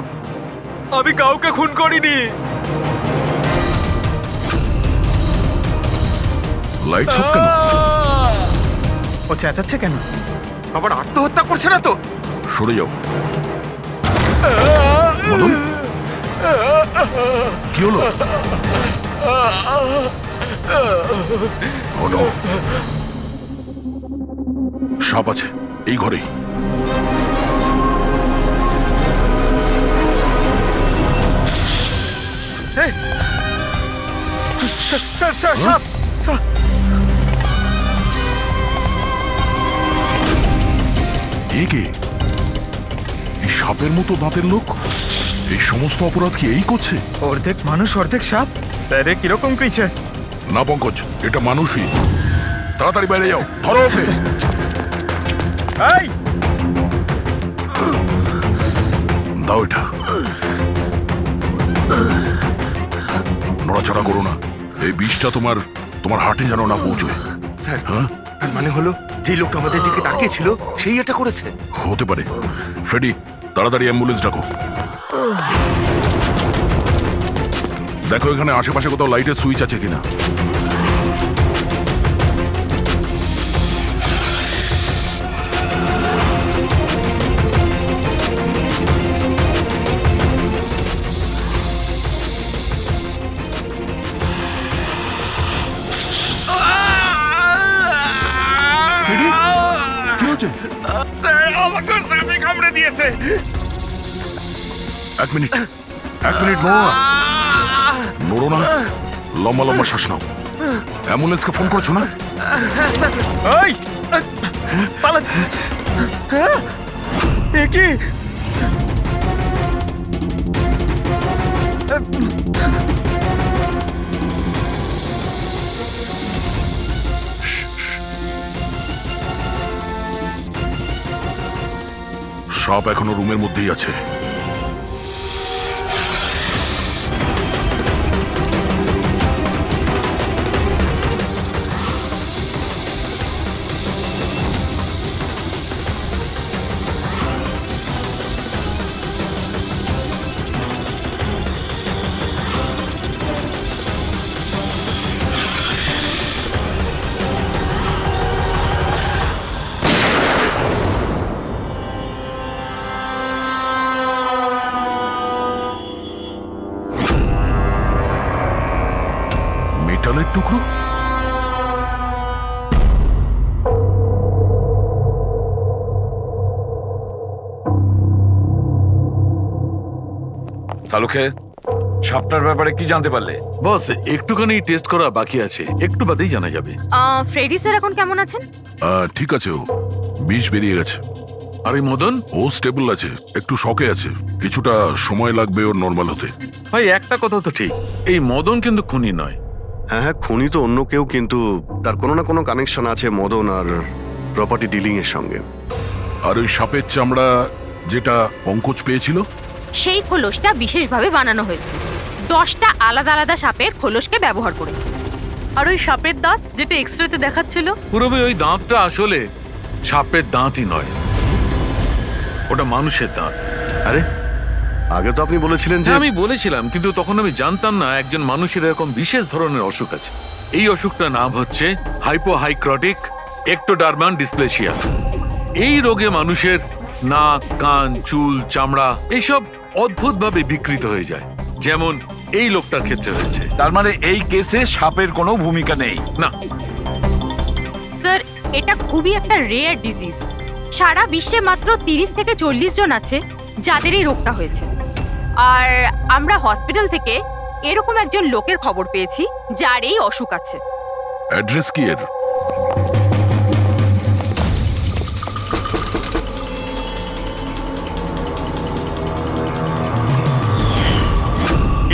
আমি কাউকে খুন করিনি। লাইট সব কেন? ও চেঁচাচ্ছে কেন? আবার আত্মহত্যা করছে না তো? সরে যাও। মদন, কি হলো? হলো সাপ আছে এই ঘরেই। এ কে? এই সাপের মতো দাঁতের লোক এই সমস্ত অপরাধ কি এই করছে? অর্ধেক মানুষ অর্ধেক সাপ। স্যারে কিরকম ক্রিচার? না পঙ্কজ, এটা মানুষই। তাড়াতাড়ি বাইরে যাও, ধরো ওকে। এই দাও এটা। নড়াচড়া করো না। এই বিষটা তোমার হার্টে যেন না পৌঁছয়। স্যার, হ্যাঁ, তার মানে হলো যে লোকটা আমাদের দিকে তাকিয়েছিল সেই এটা করেছে। হতে পারে। ফ্রেডি, তাড়াতাড়ি অ্যাম্বুলেন্স ডাকো। দেখো এখানে আশেপাশে কোথাও লাইটের সুইচ আছে কিনা। কি হচ্ছে? স্যার, আমাকে সাপে কামড়ে দিয়েছে। এক মিনিট নড়ো না। লম্বা লম্বা শ্বাস নাও। অ্যাম্বুলেন্সকে ফোন করেছো না? এই পালা। এ কি? সাপ এখনো রুমের মধ্যেই আছে। মেটালের টুকরো? সালুখে, সাপটার ব্যাপারে কি জানতে পারলে? বস, একটুখানি টেস্ট করা বাকি আছে, একটু বাদেই জানা যাবে। ফ্রেডি স্যার এখন কেমন আছেন? ঠিক আছে, ও বিষ বেরিয়ে গেছে। আর এই মদন? ও স্টেবল আছে, একটু শকে আছে। কিছুটা সময় লাগবে ওর নর্মাল হতে। ভাই, একটা কথা তো ঠিক, এই মদন কিন্তু খুনি নয়। হ্যাঁ, খুনি তো অন্য কেউ, কিন্তু তার কোনো না কোনো কানেকশন আছে মদন আর প্রপার্টি ডিলিং এর সঙ্গে। আর ওই সাপের চামড়া যেটা পঙ্কজ পেয়েছিল, সেই খোলসটা বিশেষভাবে বানানো হয়েছে 10টা আলাদা আলাদা সাপের খোলসকে ব্যবহার করে। আর ওই সাপের দাঁত যেটা এক্সরেতে দেখাচ্ছিল, পুরোবে ওই দাঁতটা আসলে সাপের দাঁতই নয়, ওটা মানুষের দাঁত। আরে আগে তো আপনি বলেছিলেন যে আমি বলেছিলাম, কিন্তু তখন আমি জানতাম না একজন মানুষের এরকম বিশেষ ধরনের অসুখ আছে। এই অসুখটার নাম হচ্ছে হাইপোহাইক্রটিক একটোডার্মান ডিসপ্লেসিয়া। এই রোগে মানুষের নাক, কান, চুল, চামড়া এইসব অদ্ভুতভাবে বিকৃত হয়ে যায়, যেমন এই লোকটার ক্ষেত্রে হয়েছে। তার মানে এই কেসে সাপের কোনো ভূমিকা নেই? না স্যার, এটা খুবই একটা রেয়ার ডিজিজ। সারা বিশ্বে মাত্র 30 থেকে 40 জন আছে যাদের এই রোগটা হয়েছে। আর আমরা হসপিটাল থেকে এরকম একজন লোকের খবর পেয়েছি যার এই অসুখ আছে। অ্যাড্রেস কি এর?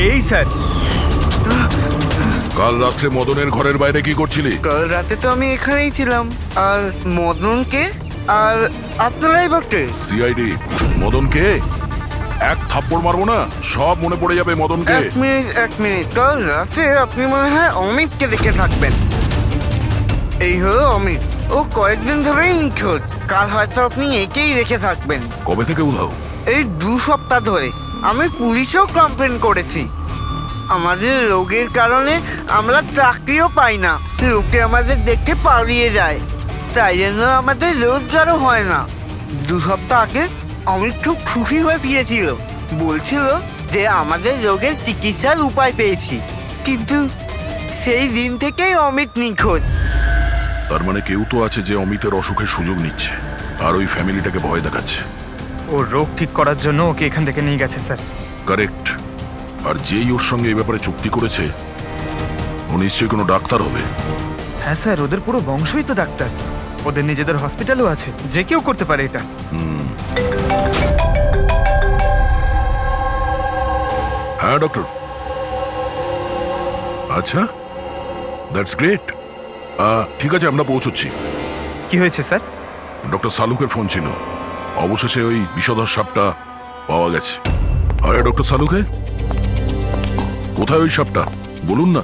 এই স্যার, কাল রাত্রে মদনের ঘরের বাইরে কি করছিলি? কাল রাতে তো আমি এখানেই ছিলাম। আর মদনকে আর আপনারাই বলতে সিআইডি মদনকে এক থাপ্পড় মারবো না, সব মনে পড়ে যাবে মদনকে। এক মিনিট কাল রাতে আপনি মনে হয় অমিতকে দেখে থাকবেন। এই হলো অমিত, ও কয়েকদিন ধরেই নিখোঁজ। কাল হয়তো আপনি একেই রেখে থাকবেন। কবে থেকে উধাও? এই 2 সপ্তাহ ধরে। আমি পুলিশেও কমপ্লেন করেছি। আমাদের রোগের কারণে আমরা চাকরিও পাই না, লোকে আমাদের দেখে পালিয়ে যায়, তাই জন্য আমাদের রোজগারও হয় না। 2 সপ্তাহ আগে অমিত খুব খুশি হয়ে ফিরেছিল, বলছিল যে আমাদের রোগের চিকিৎসার উপায় পেয়েছি। কিন্তু সেই দিন থেকেই অমিত নিখোঁজ। তার মানে কেউ তো আছে যে অমিতের অসুখের সুযোগ নিচ্ছে আর ওই ফ্যামিলিটাকে ভয় দেখাচ্ছে। ওর রোগ ঠিক করার জন্য ওকে এখান থেকে নিয়ে গেছে স্যার। কারেক্ট। আর যেই ওর সঙ্গে এই ব্যাপারে চুক্তি করেছে ও নিশ্চয়ই কোনো ডাক্তার হবে। হ্যাঁ স্যার, ওদের পুরো বংশই তো ডাক্তার। ওদের নিজেদের হসপিটালও আছে, যে কেউ করতে পারে এটা। হ্যাঁ ডক্টর। আচ্ছা, দ্যাটস গ্রেট। ঠিক আছে, আমরা পৌঁছচ্ছি। কি হয়েছে স্যার? ডক্টর সালুকের ফোন ছিল, অবশেষে ওই বিষধর সাপটা পাওয়া গেছে। আরে ডক্টর সালুকে, কোথায় ওই সাপটা বলুন না?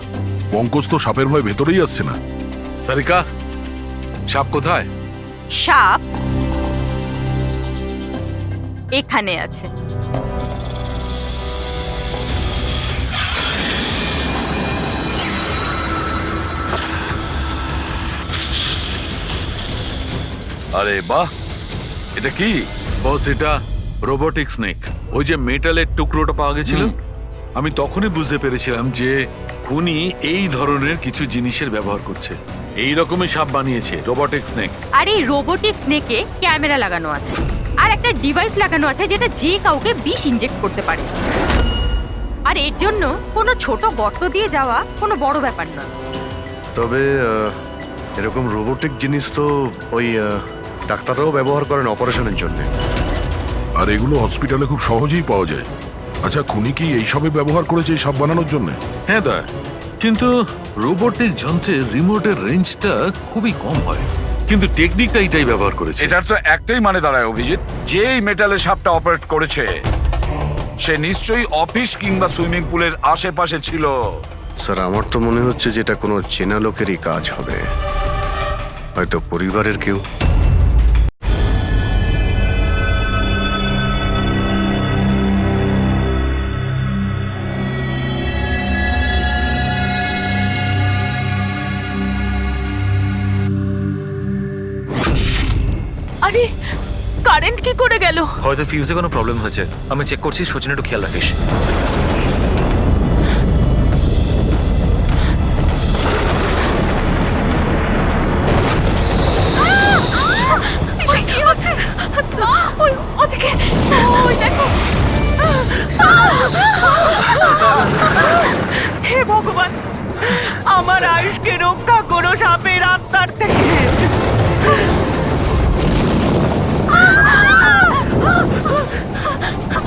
পঙ্কজ তো সাপের ভয় ভেতরেই আসছে না। সারিকা, সাপ কোথায়? সাপ এখানে আছে। আরে বাহ, এটা কি? বস, এটা রোবোটিক স্নেক। ওই যে মেটালের টুকরোটা পাওয়া গেছিল, আমি তখনই বুঝতে পেরেছিলাম যে খুনি এই ধরনের কিছু জিনিসের ব্যবহার করছে। এই রকমই সাপ বানিয়েছে রোবোটিক স্নেক। আর এই রোবোটিক স্নেকে ক্যামেরা লাগানো আছে আর একটা ডিভাইস লাগানো আছে যেটা যে কাউকে বিষ ইনজেক্ট করতে পারে। আর এর জন্য কোনো ছোট গর্ত দিয়ে যাওয়া কোনো বড় ব্যাপার না। তবে এরকম রোবোটিক জিনিস তো ওই ডাক্তাররাও ব্যবহার করেন অপারেশনের জন্য। আর এগুলো হসপিটালে খুব সহজেই পাওয়া যায়। আচ্ছা, খুনি কি এইসবে ব্যবহার করেছে এই সাপ বানানোর জন্য? হ্যাঁ দা, কিন্তু রোবোটিক যন্ত্রের রিমোটের রেঞ্জটা খুবই কম হয়, কিন্তু টেকনিকটা এটাই ব্যবহার করেছে। এটার তো একটাই মানে দাঁড়ায় অভিজিৎ, যেই মেটালের সাপটা অপারেট করেছে সে নিশ্চয়ই অফিস কিংবা সুইমিং পুলের আশেপাশে ছিল। স্যার, আমার তো মনে হচ্ছে যে এটা কোনো চেনা লোকেরই কাজ হবে, হয়তো পরিবারের কেউ। আরে কারেন্ট কি করে গেল? হয়তো ফিউজে কোনো প্রবলেম হয়েছে। আমি চেক করছি, সচিন একটু খেয়াল রাখিস। কি হচ্ছে? ওই ওদিকে, ওই দেখো। হে ভগবান, আমার আয়ুষকে রক্ষা করো সাপের আত্মার থেকে।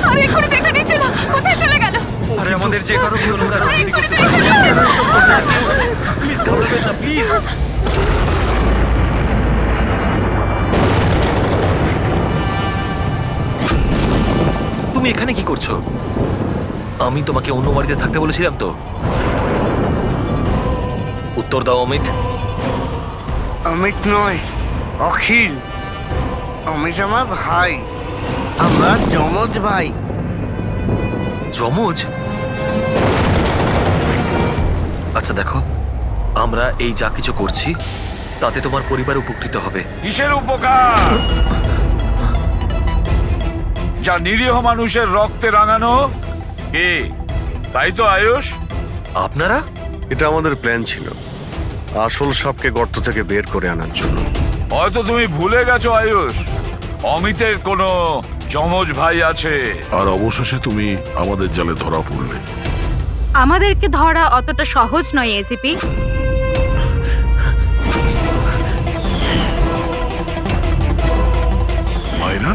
আরে এক্ষুনি দেখে নিচ্ছে না, কোথায় চলে গেল? আরে আমাদের যে কারো ভুল হলো, আরে এক্ষুনি দেখে নিচ্ছে না। প্লিজ ঘাবড়াবেন না, প্লিজ। তুমি এখানে কি করছো? আমি তোমাকে অন্য বাড়িতে থাকতে বলেছিলাম তো। উত্তর দাও অমিত। অমিত নয়, অখিল। অমিত আমার ভাই, আমরা যমজ ভাই। যমজ? আচ্ছা দেখো, আমরা এই যা কিছু করছি তাতে তোমার পরিবার উপকৃত হবে। কিসের উপকার? যা নিরীহ মানুষের রক্তে রাঙানো। কি তাই তো আয়ুষ? আপনারা? এটা আমাদের প্ল্যান ছিল, আসল সাপকে গর্ত থেকে বের করে আনার জন্য। হয়তো তুমি ভুলে গেছো আয়ুষ, অমিতের কোনো যমজ ভাই আছে। আর অবশেষে তুমি আমাদের জালে ধরা পড়লে। আমাদেরকে ধরা অতটা সহজ নয় এসিপি। মায়েরা,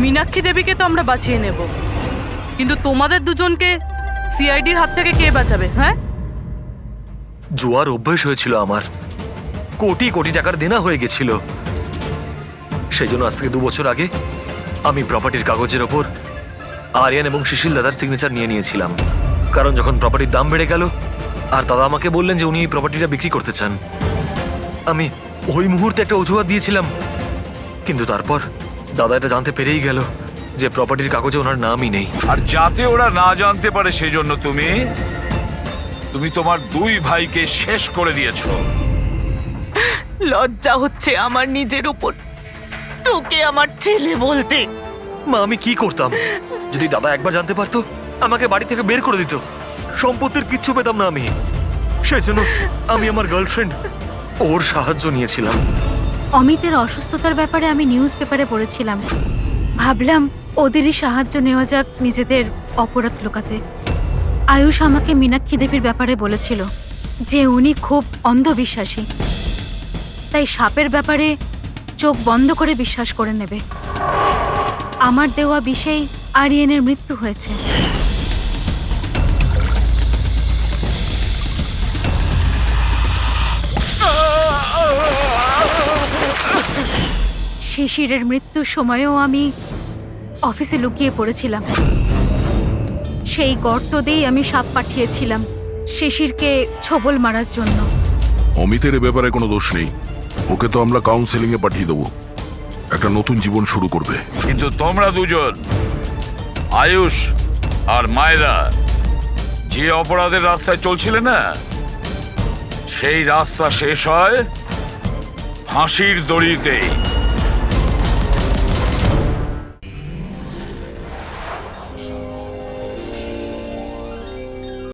মীনাক্ষী দেবীকে তো আমরা বাঁচিয়ে নেব, কিন্তু তোমাদের দুজনকে সিআইডির হাত থেকে কে বাঁচাবে? হ্যাঁ, জুয়ার অভ্যেস হয়েছিল আমার, কোটি কোটি টাকার দেনা হয়ে গেছিল। সেই জন্য আজ থেকে 2 বছর আগে আমি প্রপার্টির কাগজের ওপর আরিয়ান এবং সুশীল দাদার সিগনেচার নিয়ে নিয়েছিলাম। কারণ যখন প্রপার্টির দাম বেড়ে গেল আর দাদা আমাকে বললেন যে উনি এই প্রপার্টিটা বিক্রি করতে চান, আমি ওই মুহূর্তে একটা অজুহাত দিয়েছিলাম। কিন্তু তারপর দাদা এটা জানতে পেরেই গেল যে প্রপার্টির কাগজে ওনার নামই নেই। আর যাতে ওরা না জানতে পারে সেই জন্য তুমি তোমার 2 ভাইকে শেষ করে দিয়েছো। লজ্জা হচ্ছে আমার নিজের উপর তোকে আমার ছেলে বলতে। মা, আমি কি করতাম? যদি দাদা একবার জানতে পারতো আমাকে বাড়ি থেকে বের করে দিত, সম্পত্তির কিচ্ছু পেতাম না আমি। সেই জন্য আমি আমার গার্লফ্রেন্ড ওর সাহায্য নিয়েছিলাম। অমিতের অসুস্থতার ব্যাপারে আমি নিউজ পেপারে পড়েছিলাম, ভাবলাম ওদেরই সাহায্য নেওয়া যাক নিজেদের অপরাধ লুকাতে। আয়ুষ আমাকে মীনাক্ষী দেবীর ব্যাপারে বলেছিল যে উনি খুব অন্ধবিশ্বাসী, তাই সাপের ব্যাপারে চোখ বন্ধ করে বিশ্বাস করে নেবে। আমার দেওয়া বিষেই আরিয়ানের মৃত্যু হয়েছে। শিশিরের মৃত্যুর সময়ও আমি অফিসে লুকিয়ে পড়েছিলাম। সেই গর্ত দিয়েই আমি সাপ পাঠিয়েছিলাম শিশিরকে ছোবল মারার জন্য। অমিতের এ ব্যাপারে কোনো দোষ নেই, ওকে তো আমরা কাউন্সেলিং এ পাঠিয়ে দেবো, একটা নতুন জীবন শুরু করবে। কিন্তু তোমরা দুজন, আয়ুষ আর মায়রা, যে অপরাধের রাস্তায় চলছিলে না, সেই রাস্তা শেষ হয় ফাঁসির দড়িতেই।